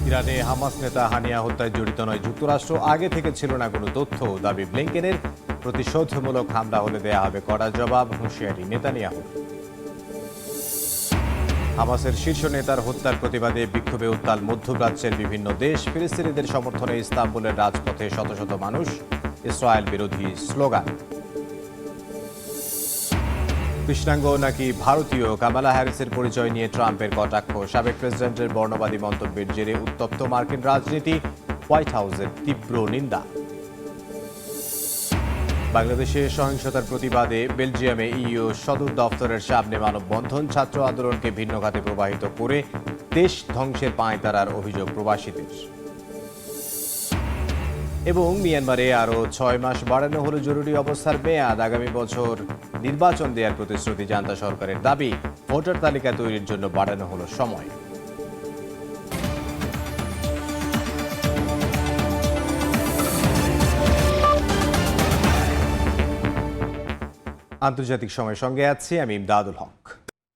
ইরানে হামাস নেতা হানিয়া হত্যায় জড়িত নয় যুক্তরাষ্ট্র, আগে থেকে ছিল না কোনো তথ্য। দাবি ব্লিংকেনের। প্রতিশোধমূলক হামলা হলে দেয়া হবে কড়া জবাব, হুঁশিয়ারি নেতানিয়াহু। হামাসের শীর্ষ নেতার হত্যার প্রতিবাদে বিক্ষোভে উত্তাল মধ্যপ্রাচ্যের বিভিন্ন দেশ। ফিলিস্তিনিদের সমর্থনে ইস্তাম্বুলের রাজপথে শত শত মানুষ। ইসরায়েল বিরোধী স্লোগান। কৃষ্ণাঙ্গ নাকি ভারতীয়, কামালা হ্যারিসের পরিচয় নিয়ে ট্রাম্পের কটাক্ষ। সাবেক প্রেসিডেন্টের বর্ণবাদী মন্তব্যের জেরে উত্তপ্ত মার্কিন রাজনীতি। হোয়াইট হাউসের তীব্র নিন্দা। বাংলাদেশে সহিংসতার প্রতিবাদে বেলজিয়ামে ইইউ সদর দফতরের সামনে মানববন্ধন। ছাত্র আন্দোলনকে ভিন্ন খাতে প্রবাহিত করে দেশ ধ্বংসের পাঁয়তারার অভিযোগ প্রবাসীদের। এবং মিয়ানমারে আরও 6 মাস বাড়ানো হলো জরুরি অবস্থার মেয়াদ। আগামী বছর নির্বাচন দেওয়ার প্রতিশ্রুতি জান্তা সরকারের দাবি। ভোটার তালিকা তৈরির জন্য বাড়ানো হলো সময়। আন্তর্জাতিক সময়ের সঙ্গে আছি আমি ইমদাদুল হক।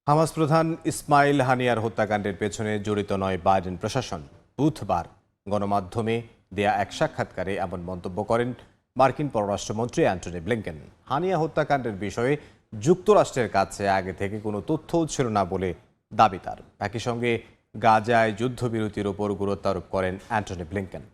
হামাস প্রধান ইসমাইল হানিয়ার হত্যাকাণ্ডের পেছনে জড়িত নয় বাইডেন প্রশাসন। বুধবার গণমাধ্যমে দেয়া এক সাক্ষাৎকারে এমন মন্তব্য করেন মার্কিন পররাষ্ট্রমন্ত্রী অ্যান্টনি ব্লিংকেন। হানিয়া হত্যাকাণ্ডের বিষয়ে যুক্তরাষ্ট্রের কাছে আগে থেকে কোনো তথ্যও ছিল না বলে দাবি তার। একই সঙ্গে গাজায় যুদ্ধবিরতির ওপর গুরুত্ব আরোপ করেন অ্যান্টনি ব্লিংকেন।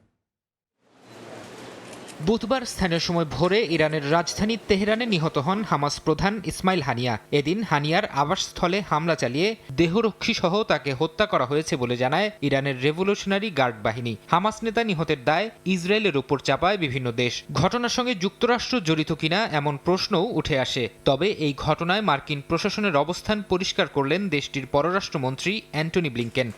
বুধবার স্থানীয় সময় ভোরে ইরানের রাজধানী তেহরানে নিহত হন হামাস প্রধান ইসমাইল হানিয়া। এদিন হানিয়ার আবাসস্থলে হামলা চালিয়ে দেহরক্ষী সহ তাকে হত্যা করা হয়েছে বলে জানায় ইরানের রেভলিউশনারি গার্ড বাহিনী। হামাস নেতা নিহতের দায় ইসরায়েলের উপর চাপায় বিভিন্ন দেশ। ঘটনার সঙ্গে যুক্তরাষ্ট্র জড়িত কিনা এমন প্রশ্নও উঠে আসে। তবে এই ঘটনায় মার্কিন প্রশাসনের অবস্থান পরিষ্কার করলেন দেশটির পররাষ্ট্রমন্ত্রী অ্যান্টনি ব্লিংকেন।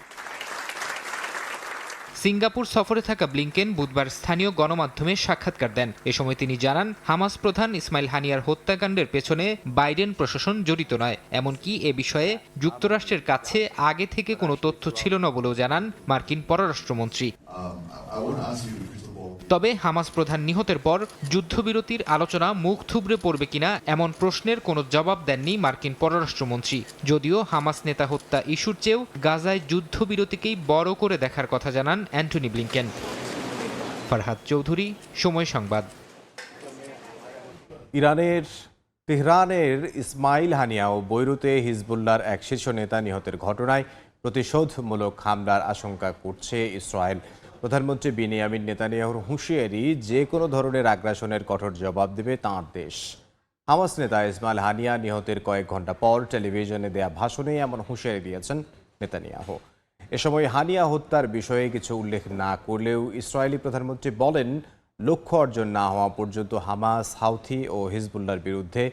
সিঙ্গাপুর সফরে থাকা ব্লিংকেন বুধবার স্থানীয় গণমাধ্যমে সাক্ষাৎকার দেন। এ সময় তিনি জানান, হামাস প্রধান ইসমাইল হানিয়ার হত্যাকাণ্ডের পেছনে বাইডেন প্রশাসন জড়িত নয়। এমনকি এ বিষয়ে যুক্তরাষ্ট্রের কাছে আগে থেকে কোনো তথ্য ছিল না বলেও জানান মার্কিন পররাষ্ট্রমন্ত্রী। তবে হামাস প্রধান নিহতের পর যুদ্ধবিরতির আলোচনা মুখ থুবড়ে পড়বে কিনা এমন প্রশ্নের কোনো জবাব দেননি মার্কিন পররাষ্ট্রমন্ত্রী। যদিও হামাস নেতা হত্যা ইস্যুর চেয়েও গাজায় যুদ্ধবিরতিকেই বড় করে দেখার কথা জানান অ্যান্টনি ব্লিংকেন। ফরহাদ চৌধুরী, সময় সংবাদ। ইরানের তেহরানের ইসমাইল হানিয়া ও বৈরুতে হিজবুল্লাহর এক শীর্ষ নেতা নিহতের ঘটনায় প্রতিশোধমূলক হামলার আশঙ্কা করছে ইসরায়েল। প্রধানমন্ত্রী বিনিয়ামিন নেতানিয়াহুর হুঁশিয়ারি, যে কোনো ধরনের আগ্রাসনের কঠোর জবাব দেবে তাঁর দেশ। হামাস নেতা ইসমাইল হানিয়া নিহতের কয়েক ঘন্টা পর টেলিভিশনে দেয়া ভাষণে এমন হুঁশিয়ারি দিয়েছেন নেতানিয়াহু। এ সময় হানিয়া হত্যার বিষয়ে কিছু উল্লেখ না করলেও ইসরায়েলি প্রধানমন্ত্রী বলেন, লক্ষ্য অর্জন না হওয়া পর্যন্ত হামাস, হাউথি ও হিজবুল্লাহর বিরুদ্ধে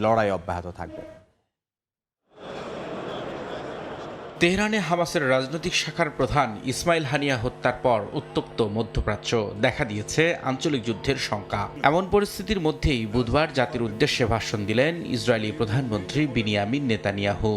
লড়াই অব্যাহত থাকবে। তেহরানে হামাসের রাজনৈতিক শাখার প্রধান ইসমাইল হানিয়া হত্যার পর উত্তপ্ত মধ্যপ্রাচ্য দেখা দিয়েছে আঞ্চলিক যুদ্ধের শঙ্কা। এমন পরিস্থিতির মধ্যেই বুধবার জাতির উদ্দেশ্যে ভাষণ দিলেন ইসরায়েলি প্রধানমন্ত্রী বিনিয়ামিন নেতানিয়াহু।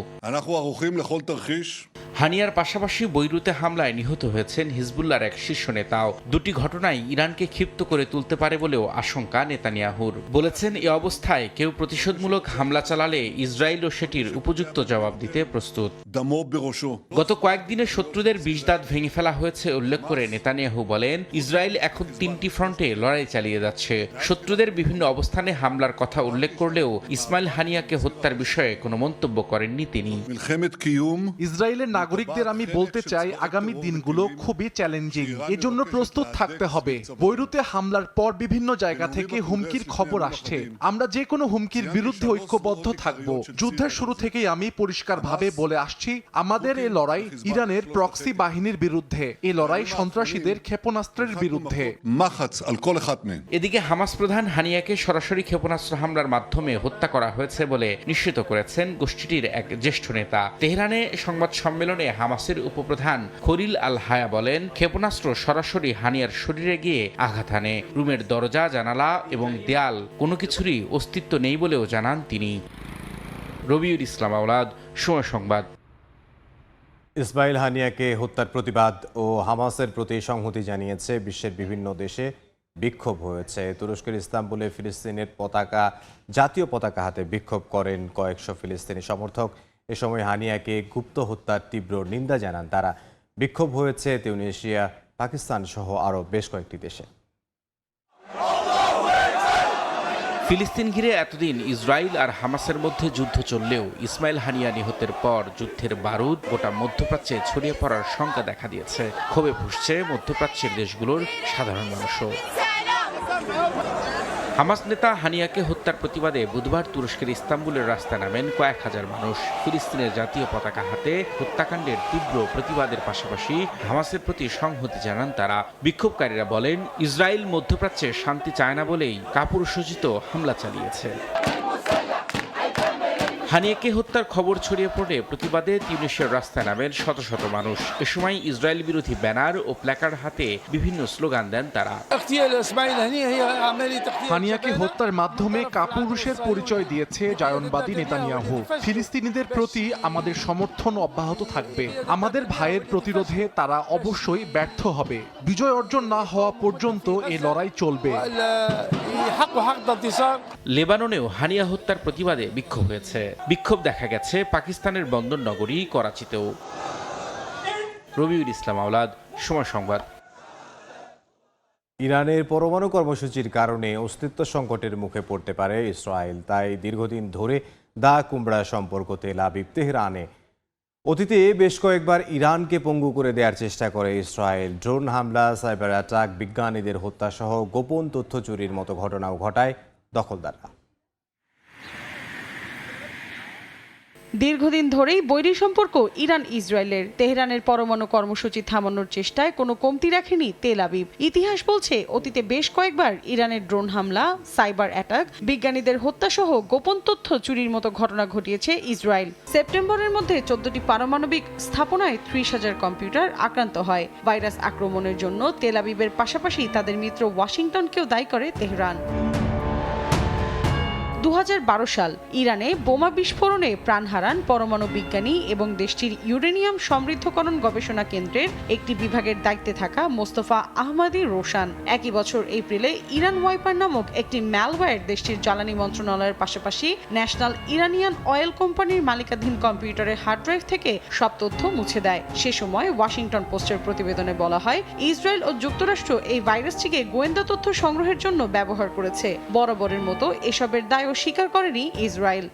হানিয়ার পাশাপাশি বৈরুতে হামলায় নিহত হয়েছেন হিজবুল্লাহর এক শীর্ষ নেতাও। দুটি ঘটনাই ইরানকে ক্ষিপ্ত করে তুলতে পারে বলেও আশঙ্কা নেতানিয়াহুর। বলেছেন, এ অবস্থায় কেউ প্রতিশোধমূলক হামলা চালালে ইসরায়েলও সেটির উপযুক্ত জবাব দিতে প্রস্তুত। গত কয়েকদিনে শত্রুদের বিষদাঁত ভেঙে ফেলা হয়েছে উল্লেখ করে নেতানিয়াহু বলেন, ইসরায়েল এখন 3টি ফ্রন্টে লড়াই চালিয়ে যাচ্ছে। শত্রুদের বিভিন্ন অবস্থানে হামলার কথা উল্লেখ করলেও ইসমাইল হানিয়াকে হত্যার বিষয়ে কোনো মন্তব্য করেননি তিনি। ইসরায়েলের নাগরিকদের আমি বলতে চাই, আগামী দিনগুলো খুবই চ্যালেঞ্জিং। এজন্য প্রস্তুত থাকতে হবে। বৈরুতে হামলার পর বিভিন্ন জায়গা থেকে হুমকির খবর আসছে। আমরা যে কোনো হুমকির বিরুদ্ধে ঐক্যবদ্ধ থাকব। যুদ্ধের শুরু থেকেই আমি পরিষ্কারভাবে বলে আসছি, আমাদের এই লড়াই ইরানের প্রক্সি বাহিনীর বিরুদ্ধে, এই লড়াই সন্ত্রাসীদের ক্ষেপণাস্ত্রের বিরুদ্ধে। এদিকে হামাস প্রধান হানিয়াকে সরাসরি ক্ষেপণাস্ত্র হামলার মাধ্যমে হত্যা করা হয়েছে বলে নিশ্চিত করেছেন গোষ্ঠীটির এক জ্যেষ্ঠ নেতা। তেহরানে সংবাদ সম্মেলনে হামাসের উপপ্রধান খলিল আল হায়া বলেন, ক্ষেপণাস্ত্র সরাসরি হানিয়ার শরীরে গিয়ে আঘাত হানে। রুমের দরজা, জানালা এবং দেয়াল কোনো কিছুরই অস্তিত্ব নেই বলেও জানান তিনি। রবিউল ইসলাম আওলাদ, সময় সংবাদ। ইসমাইল হানিয়াকে হত্যার প্রতিবাদ ও হামাসের প্রতি সংহতি জানিয়েছে বিশ্বের বিভিন্ন দেশে। বিক্ষোভ হয়েছে। তুরস্কের ইস্তাম্বুলে ফিলিস্তিনের জাতীয় পতাকা হাতে বিক্ষোভ করেন কয়েকশো ফিলিস্তিনি সমর্থক। এ সময় হানিয়াকে গুপ্ত হত্যার তীব্র নিন্দা জানান তারা। বিক্ষোভ হয়েছে তিউনিসিয়া, পাকিস্তান সহ আরও বেশ কয়েকটি দেশে। ফিলিস্তিন ঘিরে এতদিন ইসরায়েল আর হামাসের মধ্যে যুদ্ধ চললেও ইসমাইল হানিয়া নিহতের পর যুদ্ধের বারুদ গোটা মধ্যপ্রাচ্যে ছড়িয়ে পড়ার শঙ্কা দেখা দিয়েছে। ক্ষোভে ফুঁসছে মধ্যপ্রাচ্যের দেশগুলোর সাধারণ মানুষও। হামাস নেতা হানিয়াকে হত্যার প্রতিবাদে বুধবার তুরস্কের ইস্তাম্বুলের রাস্তায় নামেন কয়েক হাজার মানুষ। ফিলিস্তিনের জাতীয় পতাকা হাতে হত্যাকাণ্ডের তীব্র প্রতিবাদের পাশাপাশি হামাসের প্রতি সংহতি জানান তারা। বিক্ষোভকারীরা বলেন, ইসরায়েল মধ্যপ্রাচ্যে শান্তি চায় না বলেই কাপুরুষোচিত হামলা চালিয়েছে। হানিয়াকে হত্যার খবর ছড়িয়ে পড়ে প্রতিবাদে তিউনিসিয়ার রাস্তায় নামেন শত শত মানুষ। এ সময় ইসরায়েল বিরোধী ব্যানার ও প্ল্যাকার্ড হাতে বিভিন্ন স্লোগান দেন তারা। হানিয়াকে হত্যার মাধ্যমে কাপুরুষের পরিচয় দিয়েছে জায়নবাদী নেতানিয়াহু। ফিলিস্তিনিদের প্রতি আমাদের সমর্থন অব্যাহত থাকবে। আমাদের ভাইয়ের প্রতিরোধে তারা অবশ্যই ব্যর্থ হবে। বিজয় অর্জন না হওয়া পর্যন্ত এই লড়াই চলবে। লেবাননেও হানিয়া হত্যার প্রতিবাদে বিক্ষোভ হয়েছে। বিক্ষোভ দেখা গেছে পাকিস্তানের বন্দর নগরী করাচিতেও। রবিউল ইসলাম আওলাদ, সময় সংবাদ। ইরানের পরমাণু কর্মসূচির কারণে অস্তিত্ব সংকটের মুখে পড়তে পারে ইসরায়েল। তাই দীর্ঘদিন ধরে দা কুমড়া সম্পর্ক তেল আবিব তেহরানে। অতীতে বেশ কয়েকবার ইরানকে পঙ্গু করে দেওয়ার চেষ্টা করে ইসরায়েল। ড্রোন হামলা, সাইবার অ্যাটাক, বিজ্ঞানীদের হত্যা সহ গোপন তথ্য চুরির মতো ঘটনাও ঘটায় দখলদাররা। দীর্ঘদিন ধরেই বৈরী সম্পর্ক ইরান ইসরায়েলের। তেহরানের পরমাণু কর্মসূচি থামানোর চেষ্টায় কোনো কমতি রাখেনি তেল আবিব। ইতিহাস বলছে, অতীতে বেশ কয়েকবার ইরানের ড্রোন হামলা, সাইবার অ্যাটাক, বিজ্ঞানীদের হত্যাসহ গোপন তথ্য চুরির মতো ঘটনা ঘটিয়েছে ইসরায়েল। সেপ্টেম্বরের মধ্যে 14টি পারমাণবিক স্থাপনায় 30,000 কম্পিউটার আক্রান্ত হয়। ভাইরাস আক্রমণের জন্য তেল আবিবের পাশাপাশি তাদের মিত্র ওয়াশিংটনকেও দায়ী করে তেহরান। 2012 সাল ইরানে বোমা বিস্ফোরণে প্রাণ হারান পরমাণু বিজ্ঞানী এবং দেশটির ইউরেনিয়াম সমৃদ্ধকরণ গবেষণা কেন্দ্রের একটি বিভাগের দায়িত্বে থাকা মোস্তফা আহমাদি রোশান। একই বছর এপ্রিলে ইরান ওয়াইপার নামক একটি ম্যালওয়্যার দেশটির জ্বালানি মন্ত্রণালয়ের পাশাপাশি ন্যাশনাল ইরানিয়ান অয়েল কোম্পানির মালিকাধীন কম্পিউটারের হার্ড ড্রাইভ থেকে সব তথ্য মুছে দেয়। সে সময় ওয়াশিংটন পোস্টের প্রতিবেদনে বলা হয়, ইসরায়েল ও যুক্তরাষ্ট্র এই ভাইরাসটিকে গোয়েন্দা তথ্য সংগ্রহের জন্য ব্যবহার করেছে। বরাবরের মতো এসবের দায় স্বীকার করেনি ইসরায়েল।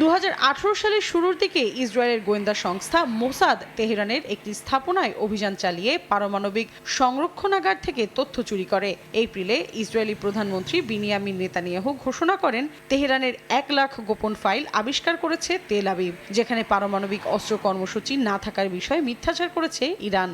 2018 সালের শুরুর দিকে ইসরায়েলের গোয়েন্দা সংস্থা মোসাদ তেহরানের একটি স্থাপনায় অভিযান চালিয়ে পারমাণবিক সংরক্ষণাগার থেকে তথ্য চুরি করে। এপ্রিলে ইসরায়েলি প্রধানমন্ত্রী বিনিয়ামিন নেতানিয়াহু ঘোষণা করেন, তেহরানের 1 লাখ গোপন ফাইল আবিষ্কার করেছে তেল আবিব, যেখানে পারমাণবিক অস্ত্র কর্মসূচি না থাকার বিষয়ে মিথ্যাচার করেছে ইরান।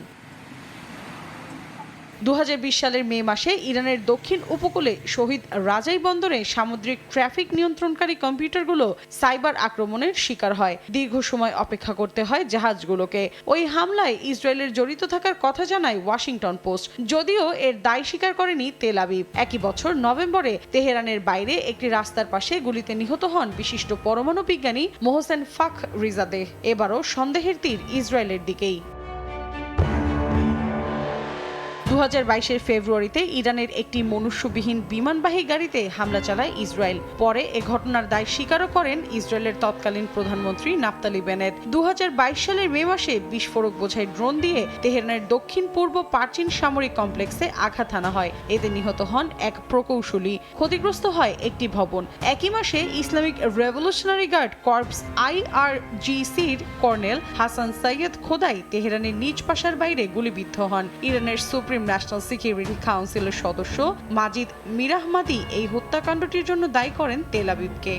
2020 সালের মে মাসে ইরানের দক্ষিণ উপকূলে শহীদ রাজাই বন্দরে সামুদ্রিক ট্রাফিক নিয়ন্ত্রণকারী কম্পিউটারগুলো সাইবার আক্রমণের শিকার হয়। দীর্ঘ সময় অপেক্ষা করতে হয় জাহাজগুলোকে। ওই হামলায় ইসরায়েলের জড়িত থাকার কথা জানায় ওয়াশিংটন পোস্ট, যদিও এর দায় স্বীকার করেনি তেল আবিব। একই বছর নভেম্বরে তেহরানের বাইরে একটি রাস্তার পাশে গুলিতে নিহত হন বিশিষ্ট পরমাণু বিজ্ঞানী মোহসেন ফাখরিজাদেহ। এবারও সন্দেহের তীর ইসরায়েলের দিকেই। 2022 ফেব্রুয়ারিতে ইরানের একটি মনুষ্যবিহীন বিমানবাহী গাড়িতে হামলা চালায় ইসরায়েল। পরে এ ঘটনার দায় স্বীকারও করেন ইসরায়েলের তৎকালীন প্রধানমন্ত্রী নাফতালি বেনেট। 2022 সালের মে মাসে বিস্ফোরক বোঝাই ড্রোন দিয়ে তেহরানের দক্ষিণ পূর্ব পার্চিন সামরিক কমপ্লেক্সে আঘাত হানা হয়। এতে নিহত হন এক প্রকৌশলী, ক্ষতিগ্রস্ত হয় একটি ভবন। একই মাসে ইসলামিক রেভলিউশনারি গার্ড কর্পস IRGCর কর্নেল হাসান সৈয়দ খোদাই তেহরানের নিজ বাসার বাইরে গুলিবিদ্ধ হন। ইরানের সুপ্রিম ন্যাশনাল সিকিউরিটি কাউন্সিলের সদস্য মাজিদ মিরাহমাদি এই হত্যাকাণ্ডটির জন্য দায়ী করেন তেল আবিবকে।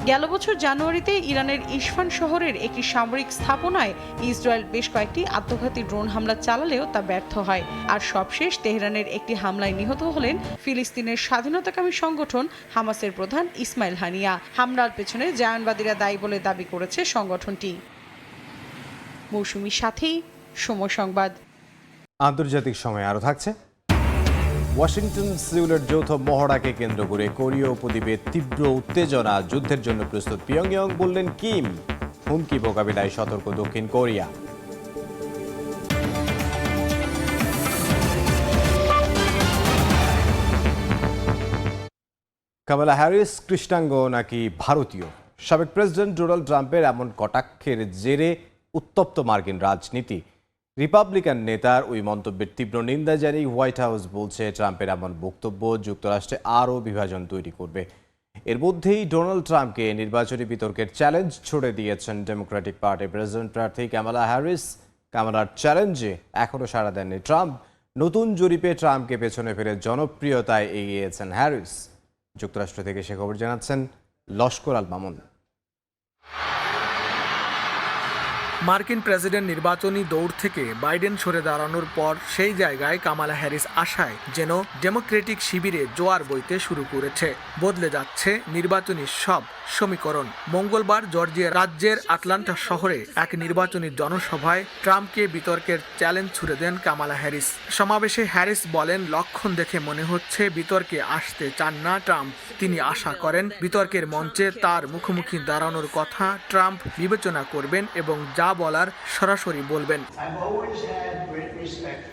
গেল বছর জানুয়ারিতে ইরানের ইসফান শহরের একটি সামরিক স্থাপনায় ইসরায়েল বেশ কয়েকটি আত্মঘাতী ড্রোন হামলা চালালেও তা ব্যর্থ হয়। আর সবশেষ তেহরানের একটি হামলায় নিহত হলেন ফিলিস্তিনের স্বাধীনতাকামী সংগঠন হামাসের প্রধান ইসমাইল হানিয়া। হামলার পেছনে জায়নবাদীরা দায়ী বলে দাবি করেছে সংগঠনটি। মৌসুমীর সাথেই সময় সংবাদ। আন্তর্জাতিক সময় আরও থাকছে। ওয়াশিংটন সিউলের যৌথ মহড়াকে কেন্দ্র করে কোরীয় উপদ্বীপে তীব্র উত্তেজনা, যুদ্ধের জন্য প্রস্তুত পিয়ংইয়ং, বললেন কিম। হুমকি মোকাবিলায় সতর্ক দক্ষিণ কোরিয়া। কামালা হ্যারিস কৃষ্ণাঙ্গ নাকি ভারতীয়? সাবেক প্রেসিডেন্ট ডোনাল্ড ট্রাম্পের এমন কটাক্ষের জেরে উত্তপ্ত মার্কিন রাজনীতি। রিপাবলিকান নেতার ওই মন্তব্যের তীব্র নিন্দা জানিয়ে হোয়াইট হাউস বলছে ট্রাম্পের এমন বক্তব্য যুক্তরাষ্ট্রে আরও বিভাজন তৈরি করবে। এর মধ্যেই ডোনাল্ড ট্রাম্পকে নির্বাচনী বিতর্কের চ্যালেঞ্জ ছুড়ে দিয়েছেন ডেমোক্রেটিক পার্টির প্রেসিডেন্ট প্রার্থী কামালা হ্যারিস। কামালার চ্যালেঞ্জে এখনও সাড়া দেননি ট্রাম্প। নতুন জরিপে ট্রাম্পকে পেছনে ফেলে জনপ্রিয়তায় এগিয়েছেন হ্যারিস। যুক্তরাষ্ট্র থেকে সে খবর জানাচ্ছেন লস্কর আল মামুন। মার্কিন প্রেসিডেন্ট নির্বাচনী দৌড় থেকে বাইডেন সরে দাঁড়ানোর পর সেই জায়গায় কামালা হ্যারিস আশায় যেন ডেমোক্রেটিক শিবিরে জোয়ার বইতে শুরু করেছে। বদলে যাচ্ছে নির্বাচনী সব সমীকরণ। মঙ্গলবার জর্জিয়া রাজ্যের আটলান্টা শহরে এক নির্বাচনী জনসভায় ট্রাম্পকে বিতর্কের চ্যালেঞ্জ ছুড়ে দেন কামালা হ্যারিস। সমাবেশে হ্যারিস বলেন, লক্ষণ দেখে মনে হচ্ছে বিতর্কে আসতে চান না ট্রাম্প। তিনি আশা করেন বিতর্কের মঞ্চে তার মুখোমুখি দাঁড়ানোর কথা ট্রাম্প বিবেচনা করবেন এবং যা বলার সরাসরি বলবেন।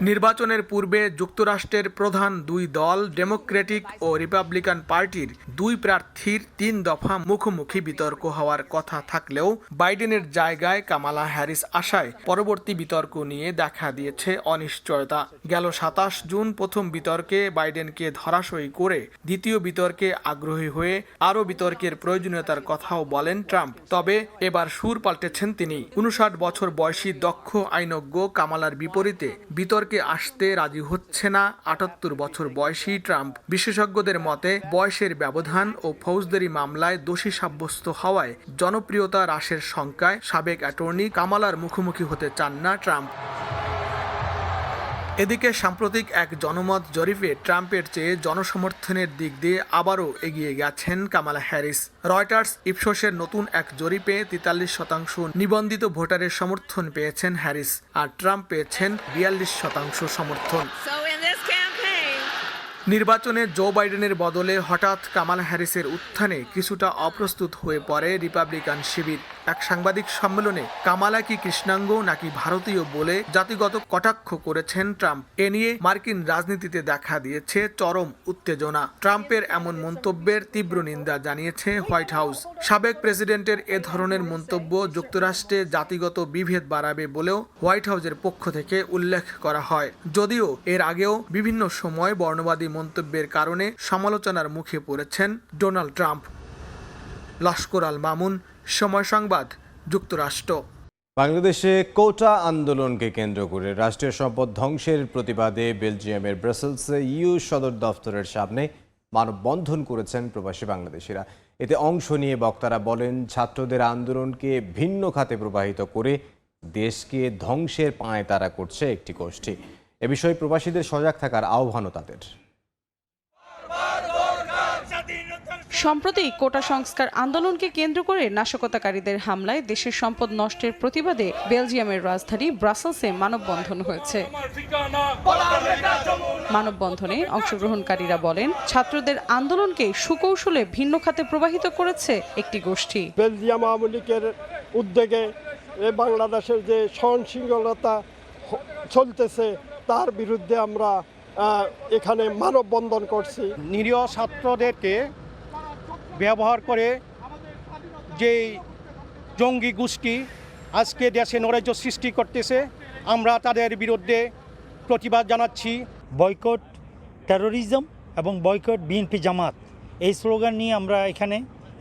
নির্বাচনের পূর্বে যুক্তরাষ্ট্রের প্রধান দুই দল ডেমোক্রেটিক ও রিপাবলিকান পার্টির দুই প্রার্থীর ৩ দফা মুখোমুখি বিতর্ক হওয়ার কথা থাকলেও বাইডেনের জায়গায় কামালা হ্যারিস আশায় পরবর্তী বিতর্ক নিয়ে দেখা দিয়েছে অনিশ্চয়তা। গেল ২৭ জুন প্রথম বিতর্কে বাইডেনকে ধরাশয়ী করে দ্বিতীয় বিতর্কে আগ্রহী হয়ে আরও বিতর্কের প্রয়োজনীয়তার কথাও বলেন ট্রাম্প। তবে এবার সুর পাল্টেছেন তিনি। ৫৯ বছর বয়সী দক্ষ আইনজ্ঞ কামালার বিপরীতে বিতর্কে আসতে রাজি হচ্ছে না ৭৮ বছর বয়সী ট্রাম্প। বিশেষজ্ঞদের মতে বয়সের ব্যবধান ও ফৌজদারি মামলায় দোষী সাব্যস্ত হওয়ায় জনপ্রিয়তা হ্রাসের শঙ্কায় সাবেক অ্যাটর্নি কামালার মুখোমুখি হতে চান না ট্রাম্প। এদিকে সাম্প্রতিক এক জনমত জরিপে ট্রাম্পের চেয়ে জনসমর্থনের দিক দিয়ে আবারও এগিয়ে গেছেন কামালা হ্যারিস। রয়টার্স ইপসোসের নতুন এক জরিপে ৪৩% নিবন্ধিত ভোটারের সমর্থন পেয়েছেন হ্যারিস, আর ট্রাম্প পেয়েছেন ৪২% সমর্থন। নির্বাচনে জো বাইডেনের বদলে হঠাৎ কামালা হ্যারিসের উত্থানে কিছুটা অপ্রস্তুত হয়ে পড়ে রিপাবলিকান শিবির। এক সাংবাদিক সম্মেলনে কামালা কি কৃষ্ণাঙ্গ নাকি ভারতীয় বলে জাতিগত কটাক্ষ করেছেন ট্রাম্প। এ নিয়ে মার্কিন রাজনীতিতে দেখা দিয়েছে চরম উত্তেজনা। ট্রাম্পের এমন মন্তব্যের তীব্র নিন্দা জানিয়েছে হোয়াইট হাউস। সাবেক প্রেসিডেন্টের এ ধরনের মন্তব্য যুক্তরাষ্ট্রে জাতিগত বিভেদ বাড়াবে বলেও হোয়াইট হাউসের পক্ষ থেকে উল্লেখ করা হয়। যদিও এর আগেও বিভিন্ন সময় বর্ণবাদী মন্তব্যের কারণে সমালোচনার মুখে পড়েছেন ডোনাল্ড ট্রাম্প। লস্কর আল মামুন, সময় সংবাদ, যুক্তরাষ্ট্র। বাংলাদেশে কোটা আন্দোলনকে কেন্দ্র করে রাষ্ট্রীয় সম্পদ ধ্বংসের প্রতিবাদে বেলজিয়ামের ব্রাসেলসে ইউ সদর দফতরের সামনে মানববন্ধন করেছেন প্রবাসী বাংলাদেশিরা। এতে অংশ নিয়ে বক্তারা বলেন, ছাত্রদের আন্দোলনকে ভিন্ন খাতে প্রবাহিত করে দেশকে ধ্বংসের পাঁয়তারা করছে একটি গোষ্ঠী। এ বিষয়ে প্রবাসীদের সজাগ থাকার আহ্বানও তাদের। সম্প্রতি কোটা সংস্কার আন্দোলনকে কেন্দ্র করে নাশকতাকারীদের হামলায় দেশের সম্পদ নষ্টের প্রতিবাদে বেলজিয়ামের রাজধানী ব্রাসেলসে মানববন্ধন হয়েছে। মানববন্ধনে অংশগ্রহণকারীরা বলেন, ছাত্রদের আন্দোলনকে সুকৌশলে ভিন্ন খাতে প্রবাহিত করেছে একটি গোষ্ঠী। বেলজিয়াম আওয়ামী লীগের উদ্যোগে বাংলাদেশের যে সহনশীলতা চলতেছে তার বিরুদ্ধে আমরা এখানে মানববন্ধন করছি। নিরীহ ছাত্রদেরকে ব্যবহার করে যেই জঙ্গি গোষ্ঠী আজকে দেশে নৈরাজ্য সৃষ্টি করতেছে, আমরা তাদের বিরুদ্ধে প্রতিবাদ জানাচ্ছি। বয়কট টেরোরিজম এবং বয়কট বিএনপি জামাত, এই স্লোগান নিয়ে আমরা এখানে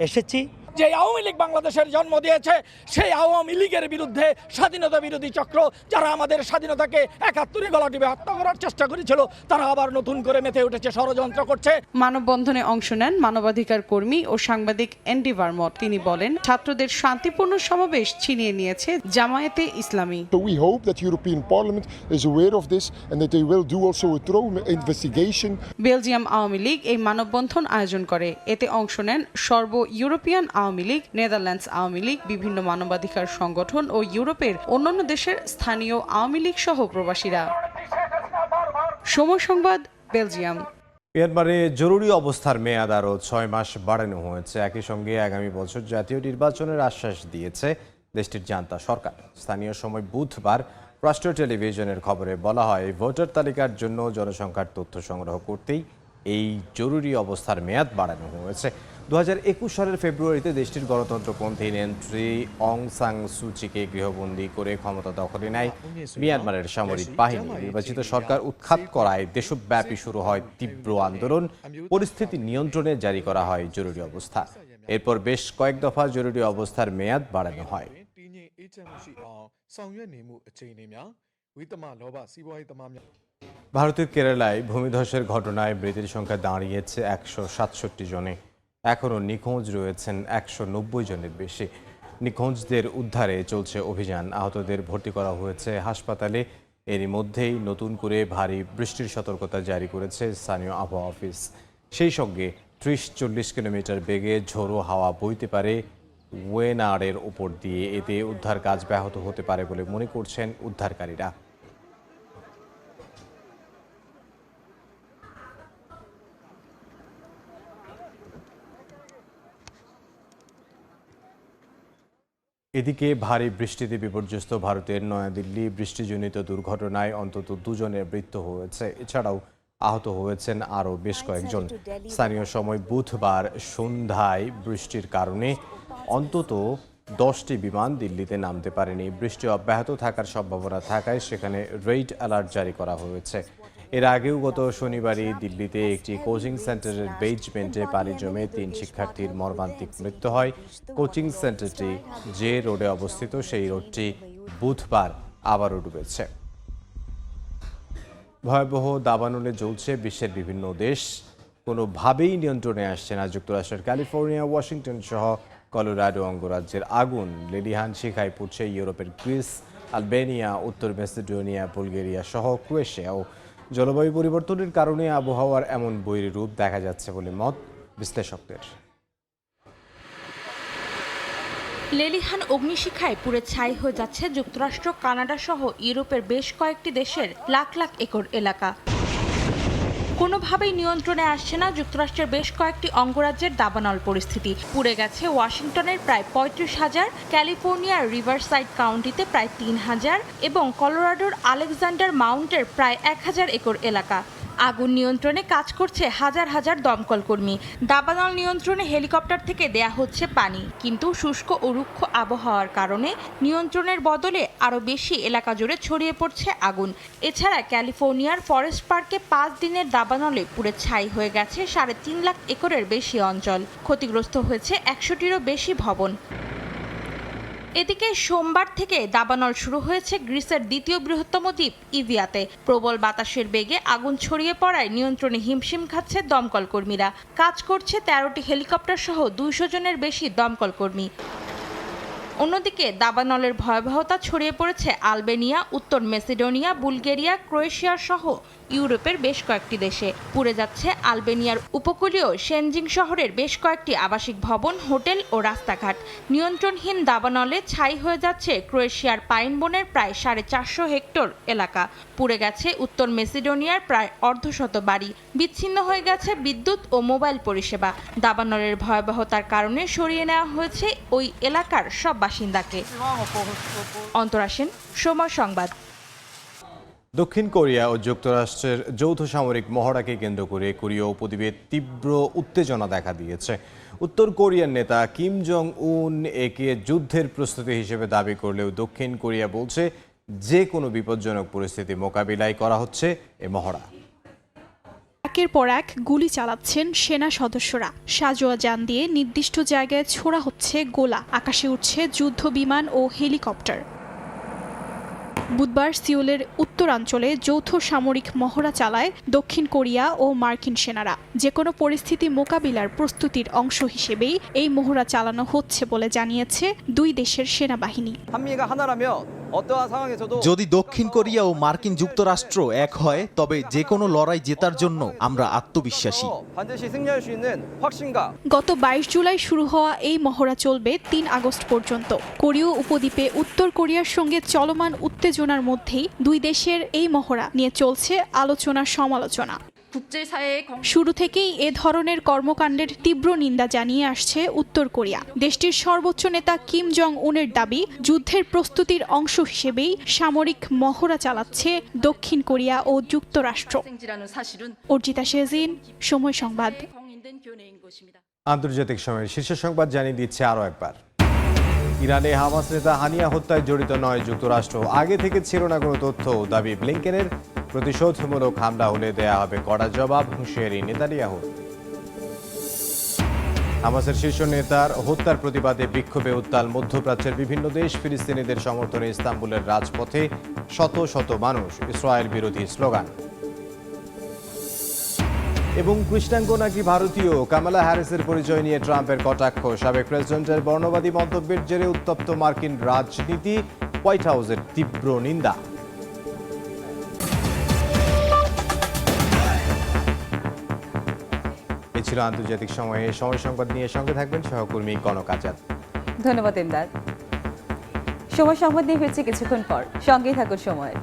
এসেছি। যে আওয়ামী লীগ বাংলাদেশের জন্ম দিয়েছে, সেই আওয়ামী লীগের বিরুদ্ধে স্বাধীনতা বিরোধী চক্র যারা আমাদের স্বাধীনতাকে ৭১ গলা টিপে হত্যা করার চেষ্টা করেছিল, তারা আবার নতুন করে মেতে উঠেছে, ষড়যন্ত্র করছে। মানববন্ধনে অংশ নেন মানবাধিকার কর্মী ও সাংবাদিক এন্ডি ভার্মট। তিনি বলেন, ছাত্রদের শান্তিপূর্ণ সমাবেশ ছিনিয়ে নিয়েছে জামায়াতে ইসলামী। So we hope that European Parliament is aware of this and that they will do also a thorough investigation. Belgium Awami League এই মানববন্ধন আয়োজন করে। এতে অংশ নেন সর্ব ইউরোপিয়ান আওয়ামী লীগ, নেদারল্যান্ডস আওয়ামী লীগ, বিভিন্ন মানবাধিকার সংগঠন ও ইউরোপের অন্যান্য দেশের স্থানীয় আওয়ামী লীগ সহ প্রবাসীরা। সময় সংবাদ, বেলজিয়াম। মিয়ানমারে জরুরি অবস্থার মেয়াদ আরও ৬ মাস বাড়ানো হয়েছে। একই সঙ্গে আগামী বছর জাতীয় নির্বাচনের আশ্বাস দিয়েছে দেশটির জান্তা সরকার। স্থানীয় সময় বুধবার রাষ্ট্রীয় টেলিভিশনের খবরে বলা হয়, ভোটার তালিকার জন্য জনসংখ্যার তথ্য সংগ্রহ করতেই এই জরুরি অবস্থার মেয়াদ বাড়ানো হয়েছে। 2021 সালের ফেব্রুয়ারিতে দেশটির গণতন্ত্রপন্থী নেত্রী অং সান সুচিকে গৃহবন্দী করে ক্ষমতা দখলে নেয় মিয়ানমারের সামরিক বাহিনী। নির্বাচিত সরকার উৎখাত করায় দেশব্যাপী শুরু হয় তীব্র আন্দোলন। পরিস্থিতি নিয়ন্ত্রণে জারি করা হয় জরুরি অবস্থা। এরপর বেশ কয়েক দফা জরুরি অবস্থার মেয়াদ বাড়ানো হয়। ভারতের কেরালায় ভূমিধসের ঘটনায় মৃতের সংখ্যা দাঁড়িয়েছে 167 জনে। এখনও নিখোঁজ রয়েছেন 190 জনের বেশি। নিখোঁজদের উদ্ধারে চলছে অভিযান। আহতদের ভর্তি করা হয়েছে হাসপাতালে। এরই মধ্যেই নতুন করে ভারী বৃষ্টির সতর্কতা জারি করেছে স্থানীয় আবহাওয়া অফিস। সেই সঙ্গে 30-40 কিলোমিটার বেগে ঝোড়ো হাওয়া বইতে পারে ওয়েনারের উপর দিয়ে। এতে উদ্ধার কাজ ব্যাহত হতে পারে বলে মনে করছেন উদ্ধারকারীরা। এদিকে ভারী বৃষ্টিতে বিপর্যস্ত ভারতের নয়াদিল্লি। বৃষ্টিজনিত দুর্ঘটনায় অন্তত 2 জনের মৃত্যু হয়েছে। এছাড়াও আহত হয়েছেন আরও বেশ কয়েকজন। স্থানীয় সময় বুধবার সন্ধ্যায় বৃষ্টির কারণে অন্তত 10টি বিমান দিল্লিতে নামতে পারেনি। বৃষ্টি অব্যাহত থাকার সম্ভাবনা থাকায় সেখানে রেড অ্যালার্ট জারি করা হয়েছে। এর আগেও গত শনিবারই দিল্লিতে একটি কোচিং সেন্টারের বেজমেন্টে পানি জমে 3 শিক্ষার্থীর মর্মান্তিক মৃত্যু হয়। কোচিং সেন্টারটি যে রোডে অবস্থিত সেই রোডটি বুধবার আবারও ডুবেছে। ভয়াবহ দাবানলে জ্বলছে বিশ্বের বিভিন্ন দেশ। কোনোভাবেই নিয়ন্ত্রণে আসছে না যুক্তরাষ্ট্রের ক্যালিফোর্নিয়া, ওয়াশিংটন সহ কলোরাডো অঙ্গরাজ্যের আগুন। লেলিহান শিখায় পুড়ছে ইউরোপের গ্রিস, আলবেনিয়া, উত্তর মেসিডোনিয়া, বুলগেরিয়া সহ ক্রোয়েশিয়াও। জলবায়ু পরিবর্তনের কারণে আবহাওয়ার এমন বৈরী রূপ দেখা যাচ্ছে বলে মত বিশ্লেষকদের। লেলিহান অগ্নিশিখায় পুড়ে ছাই হয়ে যাচ্ছে যুক্তরাষ্ট্র, কানাডা সহ ইউরোপের বেশ কয়েকটি দেশের লাখ লাখ একর এলাকা। কোনোভাবেই নিয়ন্ত্রণে আসছে না যুক্তরাষ্ট্রের বেশ কয়েকটি অঙ্গরাজ্যের দাবানল পরিস্থিতি। পুড়ে গেছে ওয়াশিংটনের প্রায় 35,000, ক্যালিফোর্নিয়ার রিভারসাইড কাউন্টিতে প্রায় 3,000 এবং কলোরাডোর আলেকজান্ডার মাউন্টের প্রায় 1,000 একর এলাকা। আগুন নিয়ন্ত্রণে কাজ করছে হাজার হাজার দমকল কর্মী। দাবানল নিয়ন্ত্রণে হেলিকপ্টার থেকে দেয়া হচ্ছে পানি, কিন্তু শুষ্ক ও রুক্ষ আবহাওয়ার কারণে নিয়ন্ত্রণের বদলে আরও বেশি এলাকা জুড়ে ছড়িয়ে পড়ছে আগুন। এছাড়া ক্যালিফোর্নিয়ার ফরেস্ট পার্কে 5 দিনের দাবানলে পুড়ে ছাই হয়ে গেছে 3.5 লাখ একরের বেশি অঞ্চল। ক্ষতিগ্রস্ত হয়েছে 100টিরও বেশি ভবন। এদিকে সোমবার থেকে দাবানল শুরু হয়েছে গ্রিসের দ্বিতীয় বৃহত্তম দ্বীপ ইভিয়াতে। প্রবল বাতাসের বেগে আগুন ছড়িয়ে পড়ায় নিয়ন্ত্রণে হিমশিম খাচ্ছে দমকল কর্মীরা। কাজ করছে 13টি হেলিকপ্টার সহ 200 জনের বেশি দমকল কর্মী। অন্যদিকে দাবানলের ভয়াবহতা ছড়িয়ে পড়েছে আলবেনিয়া, উত্তর মেসিডোনিয়া, বুলগেরিয়া, ক্রোয়েশিয়া সহ ইউরোপের বেশ কয়েকটি দেশে। পুড়ে যাচ্ছে আলবেনিয়ার উপকূলীয় শেনজিং শহরের বেশ কয়েকটি আবাসিক ভবন, হোটেল ও রাস্তাঘাট। নিয়ন্ত্রণহীন দাবানলে ছাই হয়ে যাচ্ছে ক্রোয়েশিয়ার পাইন বনের প্রায় 450 হেক্টর এলাকা। পুড়ে গেছে উত্তর মেসিডোনিয়ার প্রায় অর্ধশত বাড়ি। বিচ্ছিন্ন হয়ে গেছে বিদ্যুৎ ও মোবাইল পরিষেবা। দাবানলের ভয়াবহতার কারণে সরিয়ে নেওয়া হয়েছে ওই এলাকার সব বাসিন্দাকে। অন্তরা সেন, সময় সংবাদ। দক্ষিণ কোরিয়া ও যুক্তরাষ্ট্রের যৌথ সামরিক মহড়াকে কেন্দ্র করে কোরীয় উপদ্বীপে তীব্র উত্তেজনা দেখা দিয়েছে। উত্তর কোরিয়ার নেতা কিম জং উন একে যুদ্ধের প্রস্তুতি হিসেবে দাবি করলেও দক্ষিণ কোরিয়া বলছে যে কোনো বিপজ্জনক পরিস্থিতি মোকাবিলায় করা হচ্ছে এ মহড়া। একের পর এক গুলি চালাচ্ছেন সেনা সদস্যরা। সাজোয়া যান দিয়ে নির্দিষ্ট জায়গায় ছোড়া হচ্ছে গোলা। আকাশে উঠছে যুদ্ধ বিমান ও হেলিকপ্টার। বুধবার সিউলের উত্তরাঞ্চলে যৌথ সামরিক মহড়া চালায় দক্ষিণ কোরিয়া ও মার্কিন সেনারা। যে কোনো পরিস্থিতি মোকাবিলার প্রস্তুতির অংশ হিসেবেই এই মহড়া চালানো হচ্ছে বলে জানিয়েছে দুই দেশের সেনাবাহিনী। যদি দক্ষিণ কোরিয়া ও মার্কিন যুক্তরাষ্ট্র এক হয় তবে যে কোনো লড়াই জেতার জন্য আমরা আত্মবিশ্বাসী। গত 22 জুলাই শুরু হওয়া এই মহড়া চলবে 3 আগস্ট পর্যন্ত। কোরীয় উপদ্বীপে উত্তর কোরিয়ার সঙ্গে চলমান উত্তেজনার মধ্যেই দুই দেশের এই মহড়া নিয়ে চলছে আলোচনা সমালোচনা। শুরু থেকেই এ ধরনের কর্মকাণ্ডের তীব্র নিন্দা জানিয়ে আসছে উত্তর কোরিয়া। দেশটির সর্বোচ্চ নেতা কিম জং উনের দাবি, যুদ্ধের প্রস্তুতির অংশ হিসেবেই সামরিক মহড়া চালাচ্ছে দক্ষিণ কোরিয়া ও যুক্তরাষ্ট্র। অর্জিতা শেজিন, সময় সংবাদ। আন্তর্জাতিক সময়ের শীর্ষ সংবাদ জানিয়ে দিচ্ছে আরও একবার। ইরানে হামাস নেতা হানিয়া হত্যায় জড়িত নয় যুক্তরাষ্ট্র, আগে থেকে ছিল না কোনো তথ্য, দাবি ব্লিংকেনের। প্রতিশোধমূলক হামলা হলে দেয়া হবে কড়া জবাব, হুঁশিয়ারি নেতানিয়াহুর। হামাসের শীর্ষ নেতার হত্যার প্রতিবাদে বিক্ষোভে উত্তাল মধ্যপ্রাচ্যের বিভিন্ন দেশ। ফিলিস্তিনিদের সমর্থনে ইস্তাম্বুলের রাজপথে শত শত মানুষ, ইসরায়েল বিরোধী স্লোগান। এবং কৃষ্ণাঙ্গ নাকি ভারতীয়, কামালা হ্যারিসের পরিচয় নিয়ে ট্রাম্পের কটাক্ষ। সাবেক প্রেসিডেন্টের বর্ণবাদী মন্তব্যের জেরে উত্তপ্ত মার্কিন রাজনীতি, হোয়াইট হাউসের তীব্র নিন্দা। এ ছিল আন্তর্জাতিক সময় সংবাদ নিয়ে সঙ্গে থাকবেন সহকর্মী কনক আজাদ। ধন্যবাদ ইমদাদ। সময় সংবাদ নিয়ে ফিরছি কিছুক্ষণ পর, সঙ্গেই থাকুন সময়।